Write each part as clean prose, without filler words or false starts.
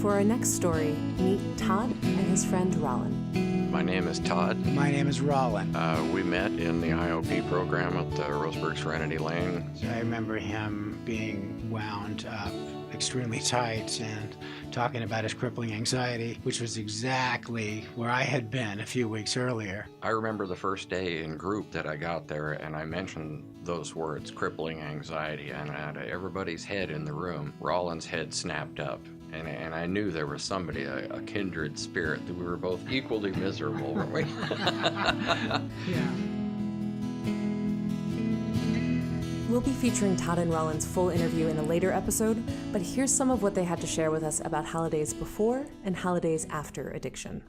For our next story, meet Todd and his friend Rollin. My name is Todd. My name is Rollin. We met in the IOP program at the Roseburg Serenity Lane. So I remember him being wound up extremely tight and talking about his crippling anxiety, which was exactly where I had been a few weeks earlier. I remember the first day in group that I got there, and I mentioned those words, crippling anxiety, and at everybody's head in the room, Rollin's head snapped up. And I knew there was somebody, a kindred spirit, that we were both equally miserable, weren't we? Yeah. We'll be featuring Todd and Rollin's full interview in a later episode, but here's some of what they had to share with us about holidays before and holidays after addiction.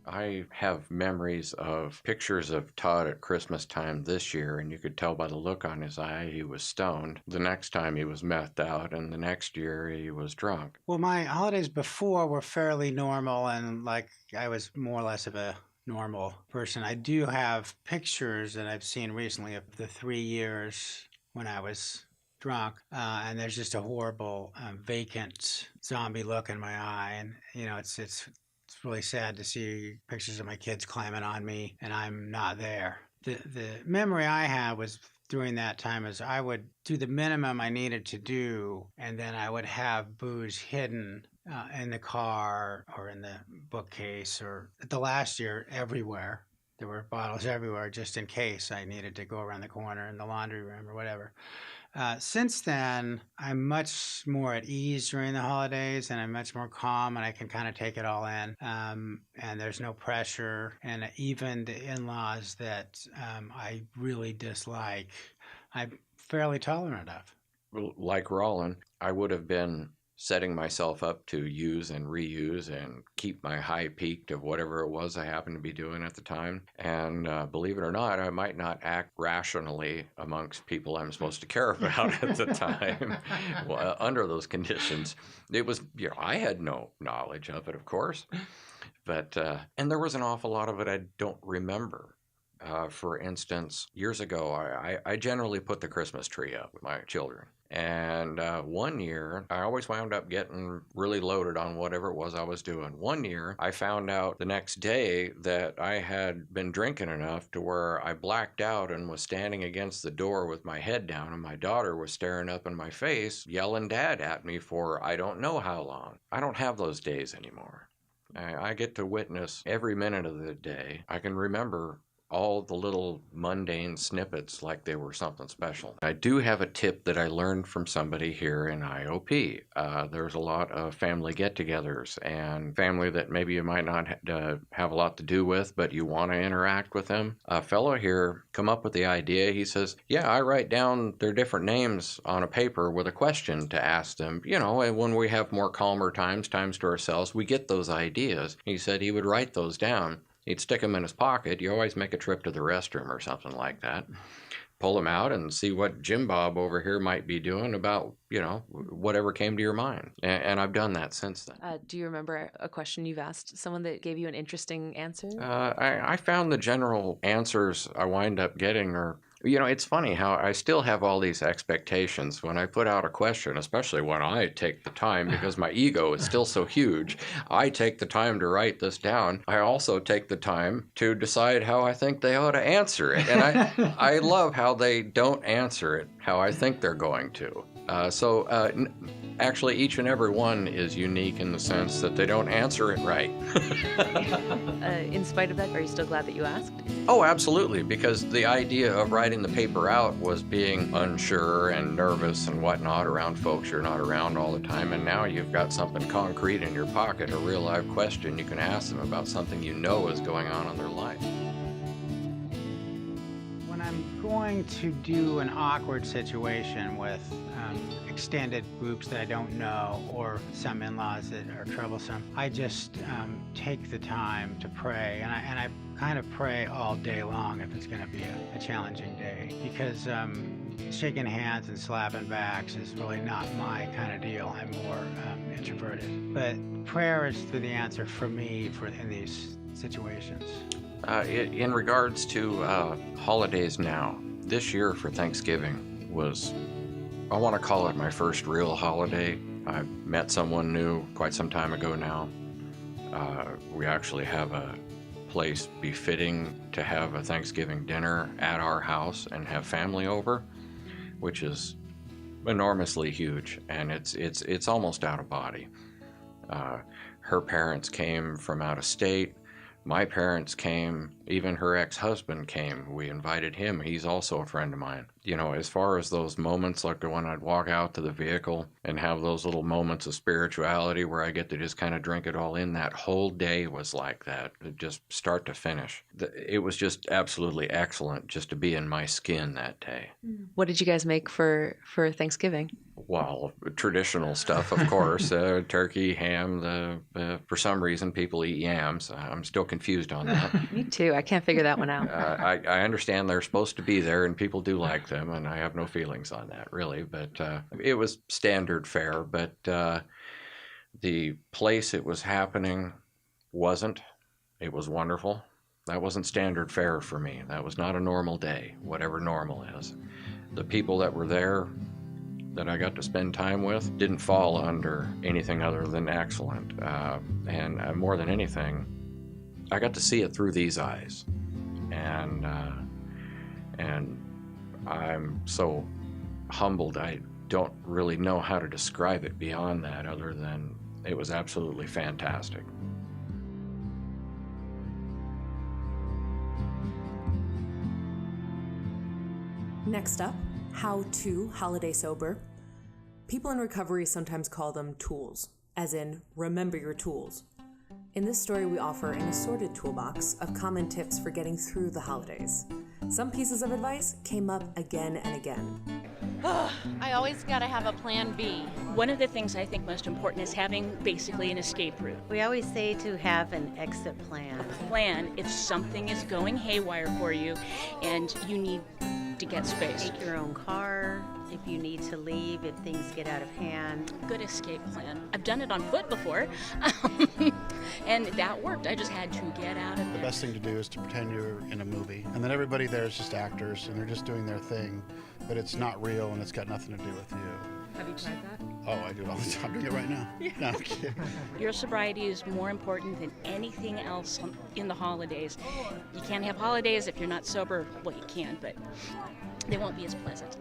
I have memories of pictures of Todd at Christmas time this year, and you could tell by the look on his eye he was stoned. The next time he was methed out, and the next year he was drunk. Well, my holidays before were fairly normal, and like I was more or less of a normal person. I do have pictures that I've seen recently of the 3 years when I was drunk, and there's just a horrible vacant zombie look in my eye, and it's really sad to see pictures of my kids climbing on me and I'm not there. The memory I had was during that time is I would do the minimum I needed to do, and then I would have booze hidden in the car or in the bookcase, or the last year everywhere. There were bottles everywhere just in case I needed to go around the corner in the laundry room or whatever. Since then, I'm much more at ease during the holidays, and I'm much more calm, and I can kind of take it all in. And there's no pressure. And even the in-laws that I really dislike, I'm fairly tolerant of. Like Rollin, I would have been setting myself up to use and reuse and keep my high peaked of whatever it was I happened to be doing at the time. And believe it or not, I might not act rationally amongst people I'm supposed to care about at the time. Well, under those conditions. It was, I had no knowledge of it, of course. But, and there was an awful lot of it I don't remember. For instance, years ago, I generally put the Christmas tree up with my children. And one year, I always wound up getting really loaded on whatever it was I was doing. One year, I found out the next day that I had been drinking enough to where I blacked out and was standing against the door with my head down, and my daughter was staring up in my face, yelling "Dad" at me for I don't know how long. I don't have those days anymore. I get to witness every minute of the day. I can remember all the little mundane snippets like they were something special. I do have a tip that I learned from somebody here in IOP. There's a lot of family get-togethers and family that maybe you might not have a lot to do with, but you want to interact with them. A fellow here come up with the idea. He says, yeah, I write down their different names on a paper with a question to ask them. And when we have more calmer times to ourselves, we get those ideas. He said he would write those down. He'd stick them in his pocket. You always make a trip to the restroom or something like that. Pull them out and see what Jim Bob over here might be doing about, whatever came to your mind. And I've done that since then. Do you remember a question you've asked someone that gave you an interesting answer? I found the general answers I wind up getting are, it's funny how I still have all these expectations when I put out a question, especially when I take the time, because my ego is still so huge. I take the time to write this down. I also take the time to decide how I think they ought to answer it. And I love how they don't answer it how I think they're going to. Actually, each and every one is unique in the sense that they don't answer it right. In spite of that, are you still glad that you asked? Oh, absolutely, because the idea of writing the paper out was being unsure and nervous and whatnot around folks you're not around all the time, and now you've got something concrete in your pocket, a real live question you can ask them about something you know is going on in their life. When I'm going to do an awkward situation with extended groups that I don't know, or some in-laws that are troublesome, I just take the time to pray, and I kind of pray all day long if it's going to be a challenging day, because shaking hands and slapping backs is really not my kind of deal. I'm more introverted, but prayer is the answer for me in these situations. In regards to holidays now, this year for Thanksgiving was, I want to call it my first real holiday. I met someone new quite some time ago now. We actually have a place befitting to have a Thanksgiving dinner at our house and have family over, which is enormously huge, and it's almost out of body. Her parents came from out of state. My parents came, even her ex-husband came. We invited him. He's also a friend of mine. You know, as far as those moments, like the one I'd walk out to the vehicle and have those little moments of spirituality where I get to just kind of drink it all in, that whole day was like that, just start to finish. It was just absolutely excellent just to be in my skin that day. What did you guys make for Thanksgiving? Well, traditional stuff, of course, turkey, ham. For some reason, people eat yams. I'm still confused on that. Me too. I can't figure that one out. I understand they're supposed to be there, and people do like them, and I have no feelings on that, really. But it was standard fare, but the place it was happening wasn't. It was wonderful. That wasn't standard fare for me. That was not a normal day, whatever normal is. The people that were there that I got to spend time with didn't fall under anything other than excellent. And more than anything, I got to see it through these eyes. And I'm so humbled. I don't really know how to describe it beyond that, other than it was absolutely fantastic. Next up, how to holiday sober. People in recovery sometimes call them tools, as in remember your tools. In this story, we offer an assorted toolbox of common tips for getting through the holidays. Some pieces of advice came up again and again. I always got to have a plan B. One of the things I think most important is having basically an escape route. We always say to have an exit plan. Plan if something is going haywire for you and you need to get space. Take your own car if you need to leave, if things get out of hand. Good escape plan. I've done it on foot before, and that worked. I just had to get out of The there. best thing to do is to pretend you're in a movie, and then everybody there is just actors, and they're just doing their thing, but it's not real, and it's got nothing to do with you. Have you tried that? Oh, I do it all the time. I'm doing it right now. No, I'm kidding. Your sobriety is more important than anything else in the holidays. You can't have holidays if you're not sober. Well, you can, but they won't be as pleasant.